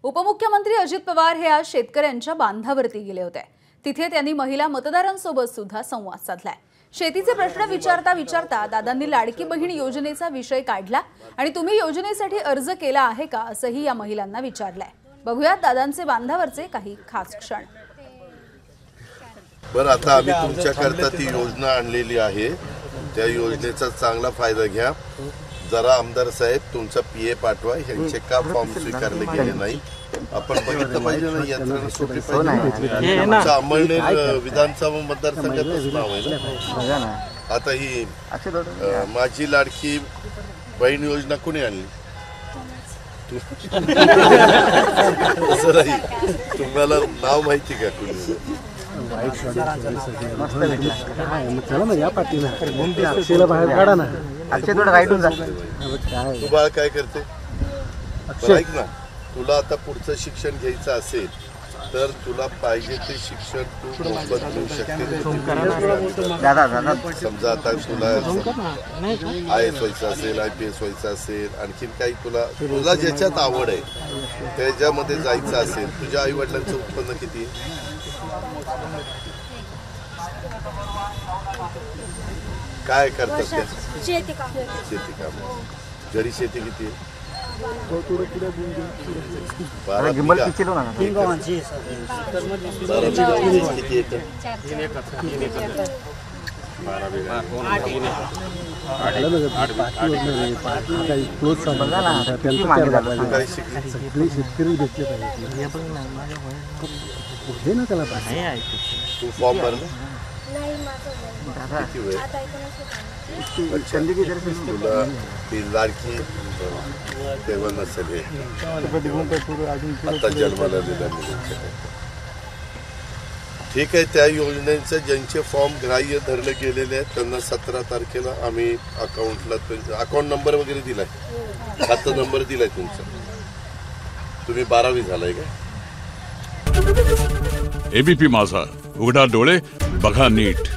उपमुख्यमंत्री अजित पवार हे आज शेतकऱ्यांच्या बांधावरती गेले होते। तिथे त्यांनी महिला मतदारांसोबत सुद्धा संवाद साधलाय। शेतीचे प्रश्न विचारता दादांनी लाडकी बहीण योजनेचा विषय काढला आणि तुम्ही योजनेसाठी अर्ज केला आहे का असंही या महिलांना विचारलंय। बघूयात दादांचे बांधावरचे काही खास क्षण। बरं, आता आम्ही तुमच्याकरता ती योजना आणलेली आहे, त्या योजनेचा चांगला फायदा घ्या। जरा आमदार साहेब तुमचा पीए पाठवा, ह्यांचे का फॉर्म स्वीकारले गेले नाही आपण बघितलं पाहिजे ना, यंत्रणा सोपी पाहिजे। आमचा अंमळनेर विधानसभा मतदारसंघातच नाव आहे ना। आता ही माझी लाडकी बहीण योजना कोणी आणली? असं नाही, तुम्हाला नाव माहिती का कोणी? तू बाळ काय करते? ऐक ना, तुला आता पुढचं शिक्षण घ्यायचं असेल तर तुला पाहिजे ते शिक्षण तू मोफत घेऊ शकते। समजा आता तुला IAS व्हायचं असेल, IPS व्हायचं असेल, आणखीन काही तुला ज्याच्यात आवड आहे त्याच्यामध्ये जायचं असेल, तुझ्या आई वडिलांचं उत्पन्न किती आहे? काय करतात? शेती काम। घरी शेती किती आहे? 12 किती एकर? 3 एकर। तू फॉर्म भरला? किती वेळ? तुला ती लाडकी तेव्हा नसेल, आता जन्माला दिला ठीक आहे। त्या योजनेचे ज्यांचे फॉर्म ग्राह्य धरले गेलेले आहेत त्यांना 17 तारखेला आम्ही अकाउंट नंबर वगैरे दिलाय, खाता नंबर दिलाय तुमचा। तुम्ही 12वी झालाय का? एबीपी माझा, उघडा डोळे बघा नीट।